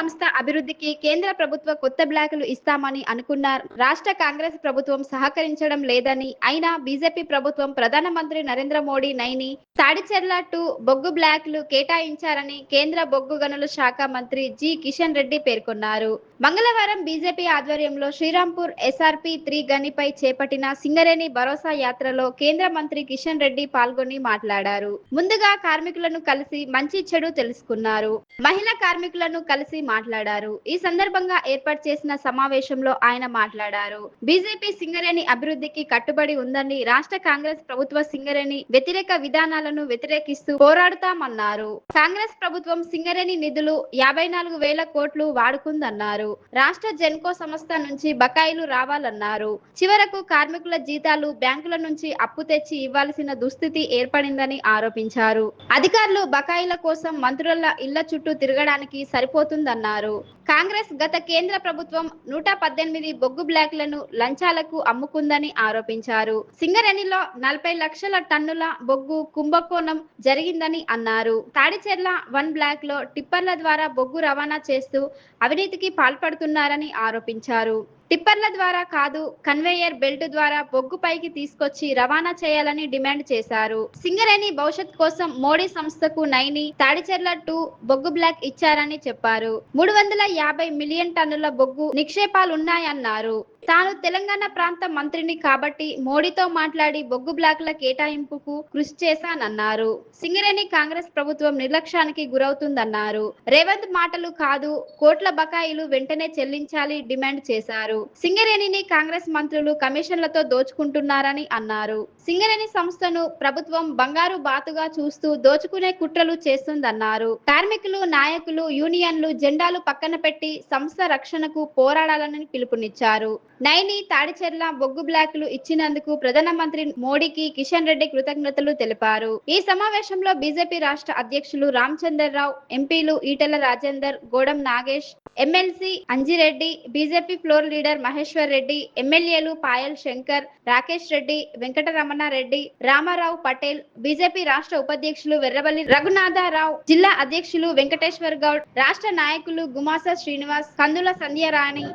సంస్థ అభివృద్ధికి కేంద్ర ప్రభుత్వ కొత్త బ్లాకులు ఇస్తామని అనుకున్నారు. రాష్ట్ర కాంగ్రెస్ ప్రభుత్వం సహకరించడం లేదని, అయినా బీజేపీ ప్రభుత్వం ప్రధానమంత్రి నరేంద్ర మోడీ నైని తాడిచెర్ల 2 బొగ్గు బ్లాకులు కేటాయించారని కేంద్ర బొగ్గు గనుల శాఖ మంత్రి జి కిషన్ రెడ్డి పేర్కొన్నారు. మంగళవారం బీజేపీ ఆధ్వర్యంలో శ్రీరాంపూర్ ఎస్ఆర్పి 3 గనిపై చేపట్టిన సింగరేణి భరోసా యాత్రలో కేంద్ర మంత్రి కిషన్ రెడ్డి పాల్గొని మాట్లాడారు. ముందుగా కార్మికులను కలిసి మంచి చెడు తెలుసుకున్నారు. మహిళా కార్మికులను కలిసి మాట్లాడారు. ఈ సందర్భంగా ఏర్పాటు చేసిన సమావేశంలో ఆయన మాట్లాడారు. బీజేపీ సింగరేణి అభివృద్ధికి కట్టుబడి ఉందని, రాష్ట్ర కాంగ్రెస్ ప్రభుత్వ సింగరేణి వ్యతిరేక విధానాలను వ్యతిరేకిస్తూ పోరాడుతామన్నారు. కాంగ్రెస్ ప్రభుత్వం సింగరేణి నిధులు 54,000 కోట్లు వాడుకుందన్నారు. రాష్ట్ర జెన్కో సంస్థ నుంచి బకాయిలు రావాలన్నారు. చివరకు కార్మికుల జీతాలు బ్యాంకుల నుంచి అప్పు తెచ్చి ఇవ్వాల్సిన దుస్థితి ఏర్పడిందని ఆరోపించారు. అధికారులు బకాయిల కోసం మంత్రుల ఇళ్ల చుట్టూ తిరగడానికి సరిపోతుందన్నారు. కాంగ్రెస్ గత కేంద్ర ప్రభుత్వం 118 బొగ్గు బ్లాక్లను లంచాలకు అమ్ముకుందని ఆరోపించారు. సింగరేణిలో 40 లక్షల టన్నుల బొగ్గు కుంభకోణం జరిగిందని అన్నారు. తాడిచెర్ల 1 బ్లాక్ లో టిప్పర్ల ద్వారా బొగ్గు రవాణా చేస్తూ అవినీతికి పాల్పడుతున్నారని ఆరోపించారు. టిప్పర్ల ద్వారా కాదు, కన్వేయర్ బెల్ట్ ద్వారా బొగ్గు పైకి తీసుకొచ్చి రవాణా చేయాలని డిమాండ్ చేశారు. సింగరేణి భవిష్యత్ కోసం మోడీ సంస్థకు నైని తాడిచెర్ల 2 బొగ్గు బ్లాక్ ఇచ్చారని చెప్పారు. 350 మిలియన్ టన్నుల బొగ్గు నిక్షేపాలున్నాయన్నారు. తాను తెలంగాణ ప్రాంత మంత్రిని కాబట్టి మోడీతో మాట్లాడి బొగ్గు బ్లాకుల కేటాయింపుకు కృషి చేశానన్నారు. సింగరేణి కాంగ్రెస్ ప్రభుత్వం నిర్లక్ష్యానికి గురవుతుందన్నారు. రేవంత్ మాటలు కాదు, కోట్ల బకాయిలు వెంటనే చెల్లించాలి డిమాండ్ చేశారు. సింగరేణిని కాంగ్రెస్ మంత్రులు కమిషన్లతో దోచుకుంటున్నారని అన్నారు. సింగరేణి సంస్థను ప్రభుత్వం బంగారు బాతుగా చూస్తూ దోచుకునే కుట్రలు చేస్తుందన్నారు. కార్మికులు, నాయకులు, యూనియన్లు జెండాలు పక్కన పెట్టి సంస్థ రక్షణకు పోరాడాలని పిలుపునిచ్చారు. నైని తాడిచెర్ల బొగ్గు బ్లాకులు ఇచ్చినందుకు ప్రధానమంత్రి మోడీకి కిషన్ రెడ్డి కృతజ్ఞతలు తెలిపారు. ఈ సమావేశంలో బీజేపీ రాష్ట్ర అధ్యక్షులు రామచంద్రరావు, ఎంపీలు Etela Rajender, Godam Nagesh, MLC Anji Reddy, BJP floor leader Maheshwar Reddy, ఎమ్మెల్యేలు పాయల్ శంకర్, రాకేష్ రెడ్డి, వెంకటరమణారెడ్డి, రామారావు పటేల్, బీజేపీ రాష్ట్ర ఉపాధ్యక్షులు వెర్రవల్లి రఘునాథరావు, జిల్లా అధ్యక్షులు వెంకటేశ్వర్ గౌడ్, రాష్ట్ర నాయకులు గుమాస శ్రీనివాస్, కందుల సంధ్యారాణి,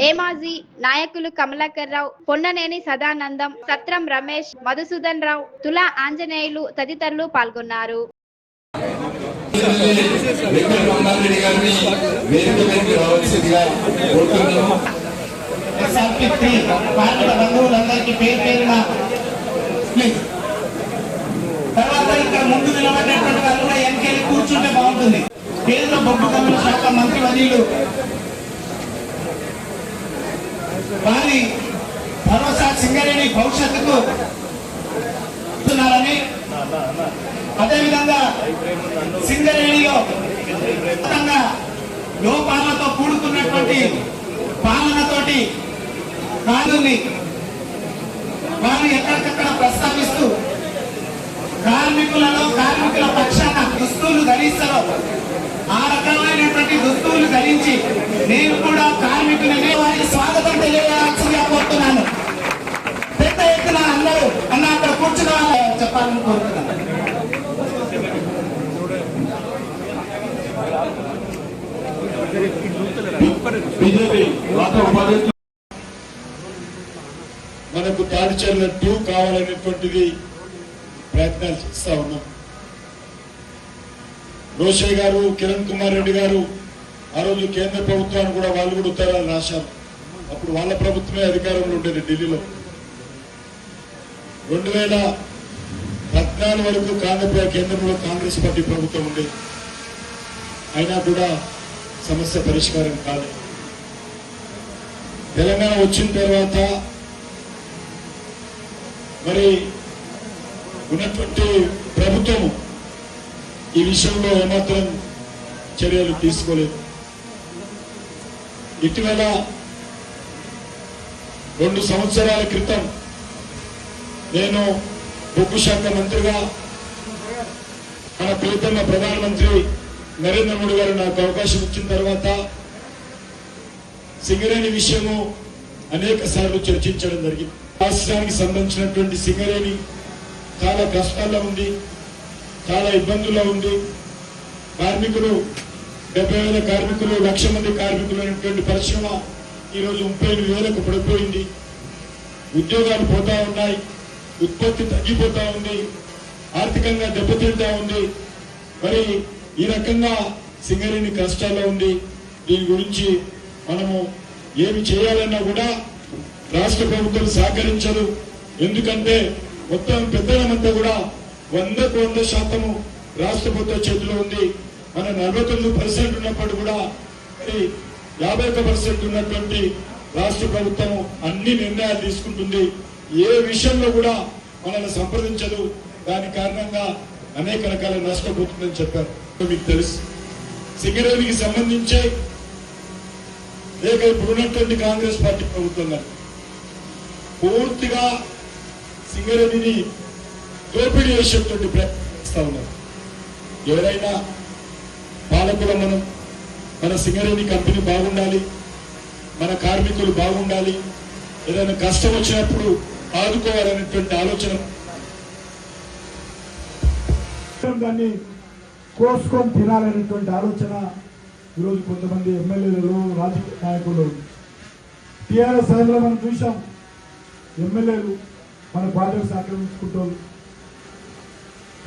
ఏమాజీ నాయకులు కమలాకర్ రావు, పొన్ననేని సదానందం, సత్రం రమేష్, మధుసూదన్ రావు, తులా ఆంజనేయులు తదితరులు పాల్గొన్నారు. ముందు నిలబడినటువంటి వాళ్ళు కూడా ఎన్నికలు కూర్చుంటే బాగుంటుంది. కేంద్ర బొగ్గు గనుల శాఖ మంత్రి వర్యులు వారి భరోసా సింగరేణి భవిష్యత్తుకు ఇస్తున్నారని, అదేవిధంగా సింగరేణిలో లోపాలతో కూడుకున్నటువంటి పాలనతోటి కాదుని వారు ఎక్కడికక్కడ ప్రస్తావిస్తూ కార్మికుల పక్షాన దుస్తులు ధరిస్తారో ఆ రకమైనటువంటి దుస్తులు ధరించి నేను కూడా కార్మికులని వారికి స్వాగతం తెలియజేయాల్సిందిగా కోరుతున్నాను. పెద్ద ఎత్తున అందరూ అక్కడ కూర్చున్న వాళ్ళు చెప్పాలని కోరుతున్నాను. మనకు తాడిచెర్ల 2 కావాలనేటువంటిది ప్రయత్నాలు చేస్తా ఉన్నాం. రోషే గారు, కిరణ్ కుమార్ రెడ్డి గారు ఆ రోజు కేంద్ర ప్రభుత్వాన్ని కూడా వాళ్ళు కూడా ఉత్తరాలు రాశారు. అప్పుడు వాళ్ళ ప్రభుత్వమే అధికారంలో ఉండేది ఢిల్లీలో. 2014 వరకు కేంద్రంలో కాంగ్రెస్ పార్టీ ప్రభుత్వం ఉండేది. అయినా కూడా సమస్య పరిష్కారం కాలేదు. తెలంగాణ వచ్చిన తర్వాత మరి ఉన్నటువంటి ప్రభుత్వం ఈ విషయంలో ఏమాత్రం చర్యలు తీసుకోలేదు. ఇటీవల 2 సంవత్సరాల క్రితం నేను బొగ్గు శాఖ మంత్రిగా మన ప్రియతమ ప్రధానమంత్రి నరేంద్ర మోడీ గారు నాకు అవకాశం ఇచ్చిన తర్వాత సింగరేణి విషయము అనేక సార్లు చర్చించడం జరిగింది. రాష్ట్రానికి సంబంధించినటువంటి సింగరేణి చాలా కష్టాల్లో ఉంది, చాలా ఇబ్బందుల్లో ఉంది. కార్మికులు 70,000 కార్మికులు, 1,00,000 మంది కార్మికులు అయినటువంటి పరిశ్రమ ఈరోజు 38,000కు పడిపోయింది. ఉద్యోగాలు పోతా ఉన్నాయి, ఉత్పత్తి తగ్గిపోతా ఉంది, ఆర్థికంగా దెబ్బతింటా ఉంది. మరి ఈ రకంగా సింగరేణి కష్టాల్లో ఉంది. దీని గురించి మనము ఏమి చేయాలన్నా కూడా రాష్ట్ర ప్రభుత్వం సహకరించదు. ఎందుకంటే మొత్తం పెద్దలమంతా కూడా 100% రాష్ట్ర ప్రభుత్వ చేతిలో ఉంది. మన 49% ఉన్నప్పుడు కూడా మరి 51% ఉన్నటువంటి రాష్ట్ర ప్రభుత్వం అన్ని నిర్ణయాలు తీసుకుంటుంది. ఏ విషయంలో కూడా మనల్ని సంప్రదించదు. దాని కారణంగా అనేక రకాల నష్టపోతుందని చెప్పారు. మీకు తెలుసు, సింగరేణికి సంబంధించి లేక ఇప్పుడు ఉన్నటువంటి కాంగ్రెస్ పార్టీ ప్రభుత్వం పూర్తిగా సింగరేణిని దోపిడీ చేసేటువంటి ప్రయత్నిస్తా ఉన్నారు. ఎవరైనా పాలకుల మన సింగరేణి కంపెనీ బాగుండాలి, మన కార్మికులు బాగుండాలి, ఏదైనా కష్టం వచ్చినప్పుడు ఆదుకోవాలనేటువంటి ఆలోచన, దాన్ని కోసుకొని తినాలనేటువంటి ఆలోచన ఈరోజు కొంతమంది ఎమ్మెల్యేలు, రాజకీయ నాయకులు. టీఆర్ఎస్ సైన్లో మనం చూసాం, ఎమ్మెల్యేలు మన ప్రాజెక్ట్స్ ఆక్రమించుకుంటారు.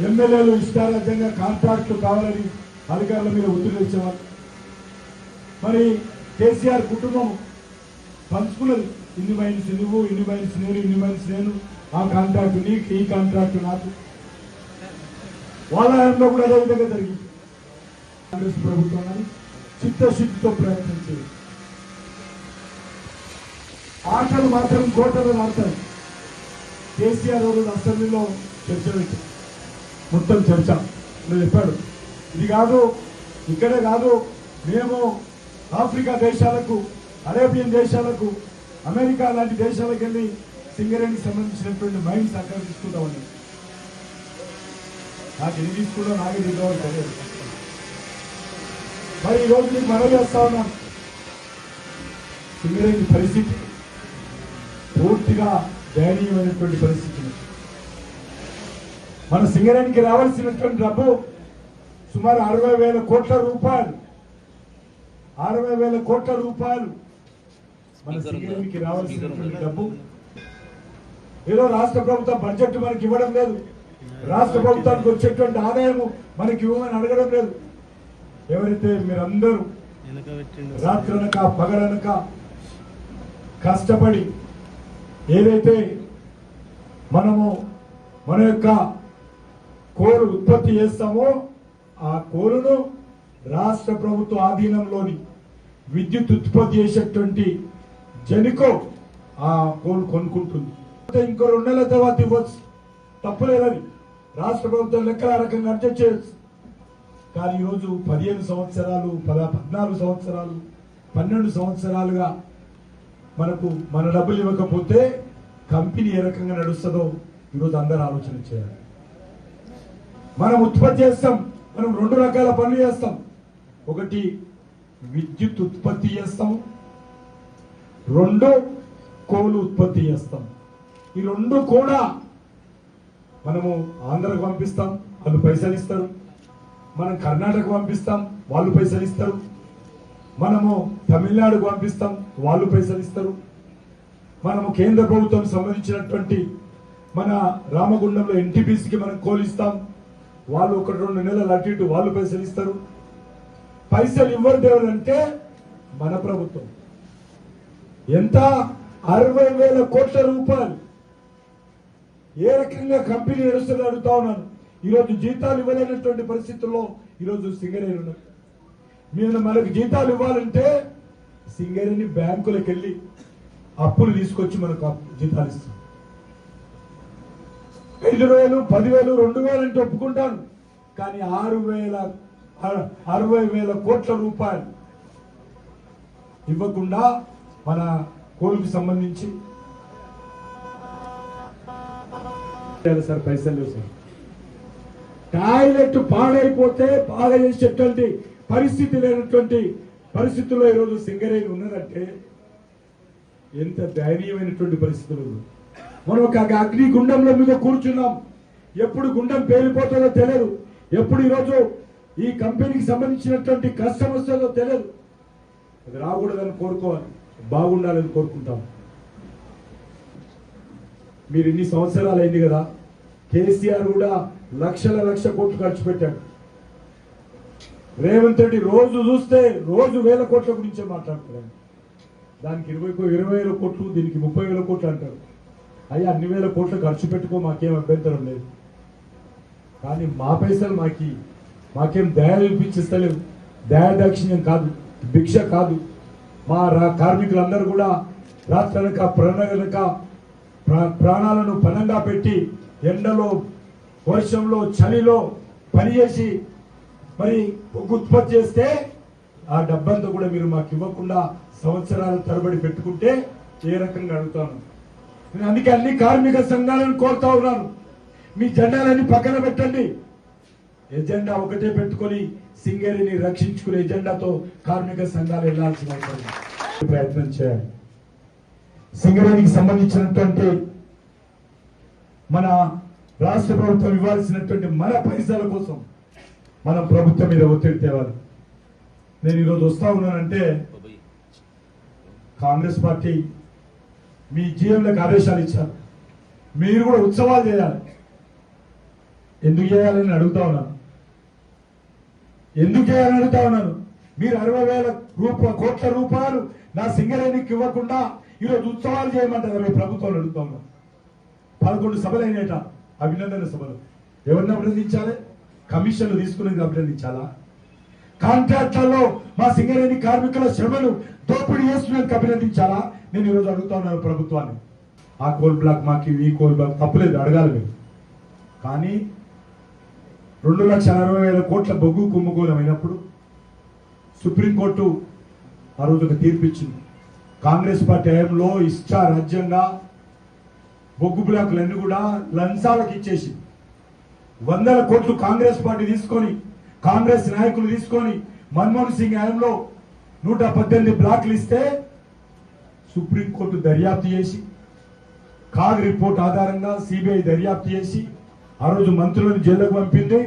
ఎమ్మెల్యేలు ఇష్టారాజ్యంగా కాంట్రాక్టులు కావాలని అధికారుల మీద ఒత్తిడి తెచ్చేవారు. మరి కేసీఆర్ కుటుంబం పంచుకున్నది, ఇన్ని మైన్స్ నువ్వు, ఇన్ని మైన్స్ నేను, ఇన్ని మైన్స్ నేను, ఆ కాంట్రాక్టు నీకు, ఈ కాంట్రాక్టు నాకు. వాళ్ళ హయాంలో కూడా అదే విధంగా జరిగింది. కాంగ్రెస్ ప్రభుత్వాన్ని చిత్తశుద్ధితో ప్రయత్నించేది. ఆటలు మాత్రం కోటలు ఆడతాయి. కేసీఆర్ రోజు అసెంబ్లీలో చర్చ పెట్టారు, మొత్తం చర్చ చెప్పాడు. ఇది కాదు, ఇక్కడే కాదు, మేము ఆఫ్రికా దేశాలకు, అరేబియన్ దేశాలకు, అమెరికా లాంటి దేశాలకు వెళ్ళి సింగరేణికి సంబంధించినటువంటి మైండ్స్ అక్కడ తీసుకుంటామని. నాకు ఎన్ని తీసుకుంటా నాకే దిగవాలి తెలియదు. మరి ఈరోజు నీకు మనవి చేస్తా ఉన్నాను, సింగరేణి పరిస్థితి పూర్తిగా దయనీయమైనటువంటి పరిస్థితి. మన సింగరేణికి రావాల్సినటువంటి డబ్బు సుమారు 60,000 కోట్ల రూపాయలు. 60,000 కోట్ల రూపాయలు మన సింగరేణికి రావాల్సినటువంటి డబ్బు ఏదో రాష్ట్ర ప్రభుత్వం బడ్జెట్ మనకి ఇవ్వడం లేదు. రాష్ట్ర ప్రభుత్వానికి వచ్చేటువంటి ఆదాయము మనకి ఇవ్వమని అడగడం లేదు. ఎవరైతే మీరందరూ రాత్రనక పగలనక కష్టపడి ఏదైతే మనము మన యొక్క కోలు ఉత్పత్తి చేస్తామో ఆ కోలును రాష్ట్ర ప్రభుత్వ ఆధీనంలోని విద్యుత్ ఉత్పత్తి చేసేటువంటి జనికో ఆ కోలు కొనుక్కుంటుంది. ఇంకో 2 నెలల తర్వాత ఇవ్వచ్చు, తప్పులేదని రాష్ట్ర ప్రభుత్వం లెక్కల రకంగా అడ్జస్ట్ చేయొచ్చు. కానీ ఈరోజు 15 సంవత్సరాలు, 14 సంవత్సరాలు, 12 సంవత్సరాలుగా మనకు మన డబ్బులు ఇవ్వకపోతే కంపెనీ ఏ రకంగా నడుస్తుందో ఈరోజు అందరూ ఆలోచన చేయాలి. మనం ఉత్పత్తి చేస్తాం, మనం 2 రకాల పనులు చేస్తాం. ఒకటి విద్యుత్ ఉత్పత్తి చేస్తాం, 2 కోలు ఉత్పత్తి చేస్తాం. ఈ 2 కూడా మనము ఆంధ్రకు పంపిస్తాం, వాళ్ళు పైసలు ఇస్తారు. మనం కర్ణాటక పంపిస్తాం, వాళ్ళు పైసలు ఇస్తారు. మనము తమిళనాడుకు పంపిస్తాం, వాళ్ళు పైసలు ఇస్తారు. మనము కేంద్ర ప్రభుత్వం సంబంధించినటువంటి మన రామగుండంలో ఎన్టీపీసీకి మనం కోలిస్తాం, వాళ్ళు 1-2 నెలలు అటు ఇటు వాళ్ళు పైసలు ఇస్తారు. పైసలు ఇవ్వరు ఎవరంటే మన ప్రభుత్వం. ఎంత? 60,000 కోట్ల రూపాయలు. ఏ రకంగా కంపెనీ నడుస్తుందో అడుగుతా ఉన్నాను. ఈరోజు జీతాలు ఇవ్వలేనటువంటి పరిస్థితుల్లో ఈరోజు సింగరేణి ఉన్నారు. మీరు మనకు జీతాలు ఇవ్వాలంటే సింగరేణి బ్యాంకులకు వెళ్ళి అప్పులు తీసుకొచ్చి మనకు జీతాలు ఇస్తాం. 5,000, 10,000, 2,000 అంటే ఒప్పుకుంటాను. కానీ 60,000 కోట్ల రూపాయలు ఇవ్వకుండా మన కోలుకు సంబంధించి సార్ పైసలు లేవు సార్. టాయిలెట్ పాడైపోతే బాగా చేసేటువంటి పరిస్థితి లేనటువంటి పరిస్థితుల్లో ఈరోజు సింగరేణి ఉన్నదంటే ఎంత దయనీయమైనటువంటి పరిస్థితులు. మనం ఒక అగ్ని గుండంలో మీద కూర్చున్నాం. ఎప్పుడు గుండం పేలిపోతుందో తెలియదు. ఎప్పుడు ఈరోజు ఈ కంపెనీకి సంబంధించినటువంటి కష్టం వస్తుందో తెలియదు. అది రాకూడదని కోరుకోవాలి, బాగుండాలని కోరుకుంటాం. మీరు ఇన్ని సంవత్సరాలు అయింది కదా, కేసీఆర్ కూడా లక్ష కోట్లు ఖర్చు పెట్టాడు. రేవంత్ రెడ్డి రోజు చూస్తే రోజు 1000 కోట్ల గురించే మాట్లాడుతున్నాడు. దానికి 20,000 కోట్లు, దీనికి 30,000 కోట్లు అంటారు. అయ్యా, అన్ని 1000 కోట్లు ఖర్చు పెట్టుకో, మాకేం అభ్యంతరం లేదు. కానీ మా పైసలు మాకేం దయ చూపించిస్తలేవు. దయాదాక్షిణ్యం కాదు, భిక్ష కాదు. మా కార్మికులందరూ కూడా రాత్రనక ప్రణగనక ప్రాణాలను పణంగా పెట్టి ఎండలో వర్షంలో చలిలో పనిచేసి మరి ఉత్పత్తి చేస్తే ఆ డబ్బంతా కూడా మీరు మాకు ఇవ్వకుండా సంవత్సరాల తరబడి పెట్టుకుంటే ఏ రకంగా అడుగుతాను. నేను అందుకే అన్ని కార్మిక సంఘాలను కోరుతా ఉన్నాను, మీ జెండాలన్నీ పక్కన పెట్టండి. ఎజెండా ఒకటే పెట్టుకొని సింగరేణిని రక్షించుకునే ఎజెండాతో కార్మిక సంఘాలు వెళ్లాల్సిన ప్రయత్నం చేయాలి. సింగరేణికి సంబంధించినటువంటి మన రాష్ట్ర ప్రభుత్వం ఇవ్వాల్సినటువంటి మన పైసల కోసం మనం ప్రభుత్వం మీద ఒత్తిడి తేవాలి. నేను ఈరోజు వస్తా ఉన్నానంటే కాంగ్రెస్ పార్టీ మీ జీఎంలకు ఆదేశాలు ఇచ్చారు, మీరు కూడా ఉత్సవాలు చేయాలి. ఎందుకు చేయాలని అడుగుతా ఉన్నాను, మీరు 60,000 కోట్ల రూపాయలు నా సింగరేణికి ఇవ్వకుండా ఈరోజు ఉత్సవాలు చేయమంటారు ప్రభుత్వాలు అడుగుతా ఉన్నాను. 11 సభలు అయినట, అభినందన సభలు. ఎవరిని అభినందించాలి? కమిషన్లు తీసుకునేది అభినందించాలా? కాంట్రాక్ట్లలో మా సింగరేణి కార్మికుల శ్రమను దోపిడీ చేస్తున్నందుకు అభినందించాలా? నేను ఈరోజు అడుగుతా ఉన్నాను ప్రభుత్వాన్ని. ఆ కోల్ బ్లాక్ మాకు, ఈ కోల్ బ్లాక్ తప్పులేదు, అడగాలి మీరు. కానీ 2,60,000 కోట్ల బొగ్గు కుంభకోణం అయినప్పుడు సుప్రీంకోర్టు ఆ రోజు ఒక తీర్పు ఇచ్చింది. కాంగ్రెస్ పార్టీ హయాంలో ఇష్టారాజ్యంగా బొగ్గు బ్లాకులన్నీ కూడా లంచాలకు ఇచ్చేసి 100 కోట్లు కాంగ్రెస్ పార్టీ తీసుకొని, కాంగ్రెస్ నాయకులు తీసుకొని మన్మోహన్ సింగ్ హయాంలో 118 బ్లాక్లు ఇస్తే సుప్రీంకోర్టు దర్యాప్తు చేసి కాగ్ రిపోర్ట్ ఆధారంగా సిబిఐ దర్యాప్తు చేసి ఆ రోజు మంత్రులను జైలుకు పంపింది.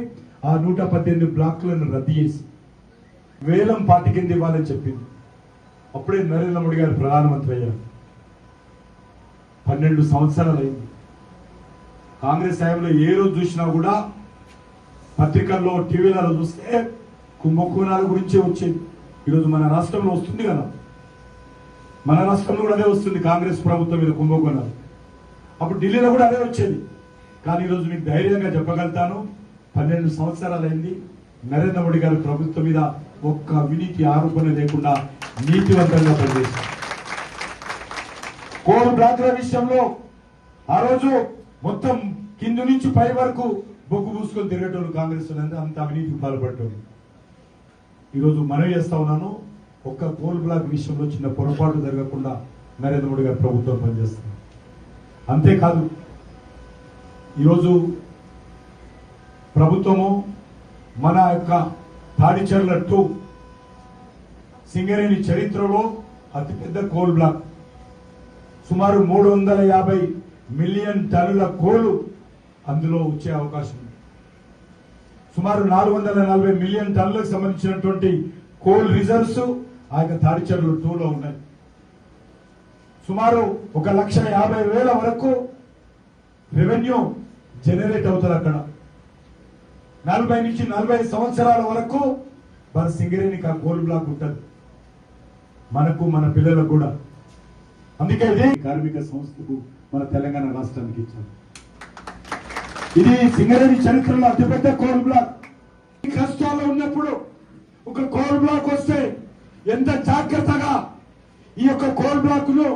ఆ 118 బ్లాక్లను రద్దు చేసి వేలం పార్టీ కింద ఇవ్వాలని చెప్పింది. అప్పుడే నరేంద్ర మోడీ గారు ప్రధానమంత్రి అయ్యారు. 12 సంవత్సరాలు అయింది. కాంగ్రెస్ హయాంలో ఏ రోజు చూసినా కూడా పత్రికల్లో, టీవీలలో చూస్తే కుంభకోణాల గురించే వచ్చేది. ఈరోజు మన రాష్ట్రంలో వస్తుంది కదా, మన రాష్ట్రంలో కూడా అదే వస్తుంది, కాంగ్రెస్ ప్రభుత్వం మీద కుంభకోణాలు. అప్పుడు ఢిల్లీలో కూడా అదే వచ్చేది. కానీ ఈరోజు మీకు ధైర్యంగా చెప్పగలుగుతాను, 12 సంవత్సరాలు అయింది, నరేంద్ర మోడీ గారి ప్రభుత్వం మీద ఒక్క అవినీతి ఆరోపణ లేకుండా నీతివంతంగా పనిచేశారు. కోల్ బ్లాక్ల విషయంలో ఆ రోజు మొత్తం కింది నుంచి పై వరకు బొగ్గు పూసుకొని తిరగటోళ్ళు కాంగ్రెస్ అంత అవినీతికి పాల్పడేటోళ్ళు. ఈరోజు మనవి చేస్తా ఉన్నాను, ఒక్క కోల్ బ్లాక్ విషయంలో చిన్న పొరపాటు జరగకుండా నరేంద్ర మోడీ గారి ప్రభుత్వం పనిచేస్తుంది. అంతేకాదు, ఈరోజు ప్రభుత్వము మన యొక్క తాడిచెర్ల 2 సింగరేణి చరిత్రలో అతిపెద్ద కోల్ బ్లాక్, సుమారు 350 మిలియన్ టన్నుల కోలు అందులో వచ్చే అవకాశం ఉంది. సుమారు 440 మిలియన్ టన్నులకు సంబంధించినటువంటి కోల్ రిజర్వ్స్ ఆ యొక్క తాడిచెర్ల 2లో ఉన్నాయి. సుమారు 1,50,000 వరకు రెవెన్యూ జనరేట్ అవుతుంది అక్కడ. 40 నుంచి 45 సంవత్సరాల వరకు మన సింగరేణికి ఆ కోల్ బ్లాక్ ఉంటుంది, మనకు మన పిల్లలకు కూడా. అందుకే ఇది కార్మిక సంస్థకు మన తెలంగాణ రాష్ట్రానికి ఇచ్చారు. ఇది సింగరేణి చరిత్రలో అతిపెద్ద కోల్ బ్లాక్. కష్టాల్లో ఉన్నప్పుడు ఒక కోల్ బ్లాక్ వస్తే ఎంత జాగ్రత్తగా ఈ యొక్క కోల్ బ్లాక్ ను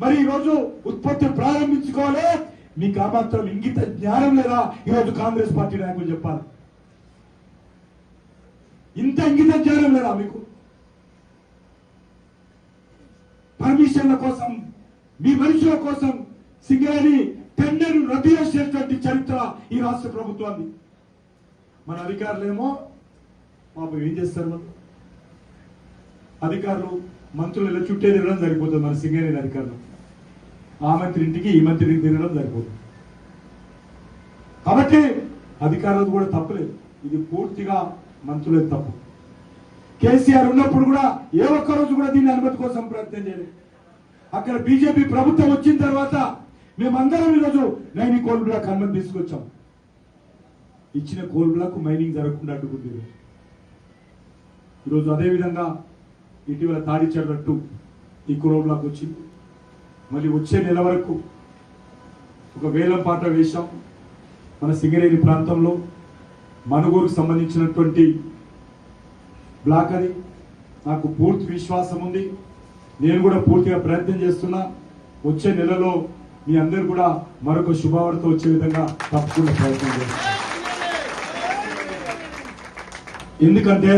మరి ఈరోజు ఉత్పత్తి ప్రారంభించుకోవాలి. మీకు ఆ మాత్రం ఇంగిత జ్ఞానం లేదా? ఈరోజు కాంగ్రెస్ పార్టీ నాయకులు చెప్పాలి, ఇంత ఇంగిత జ్ఞానం లేదా మీకు? పర్మిషన్ల కోసం, మీ మనుషుల కోసం సింగరేణి టెండర్ రద్దు చేసేటువంటి చరిత్ర ఈ రాష్ట్ర ప్రభుత్వాన్ని. మన అధికారులేమో పాపం ఏం చేస్తారు, అధికారులు మంత్రులు ఇలా చుట్టే తిరగడం సరిపోతుంది. మన సింగరేణి అధికారులు ఆ మంత్రి ఇంటికి ఈ మంత్రి ఇంటికి తిరగడం సరిపోతుంది. కాబట్టి అధికారులు కూడా తప్పలేదు. ఇది పూర్తిగా మంత్రులే తప్పు. కేసీఆర్ ఉన్నప్పుడు కూడా ఏ ఒక్క రోజు కూడా దీన్ని అనుమతి కోసం ప్రయత్నం చేయలేదు. అక్కడ బీజేపీ ప్రభుత్వం వచ్చిన తర్వాత మేమందరం ఈరోజు నైని కోల్ బ్లాక్ అనుమతి తీసుకొచ్చాం. ఇచ్చిన కోల్ బ్లాక్ మైనింగ్ జరగకుండా అడ్డుకుంది. ఈరోజు అదేవిధంగా ఇటీవల తాడిచెర్ల ఈ కోల్ బ్లాక్ వచ్చింది. మళ్ళీ వచ్చే నెల వరకు ఒక వేలం పాట వేశాం మన సింగరేణి ప్రాంతంలో. మనుగోరుకు సంబంధించినటువంటి బ్లాక్ అది. నాకు పూర్తి విశ్వాసం ఉంది. నేను కూడా పూర్తిగా ప్రయత్నం చేస్తున్నా. వచ్చే నెలలో మీ అందరూ కూడా మరొక శుభవార్త వచ్చే విధంగా తప్పకుండా ప్రయత్నం చేస్తాను. ఎందుకంటే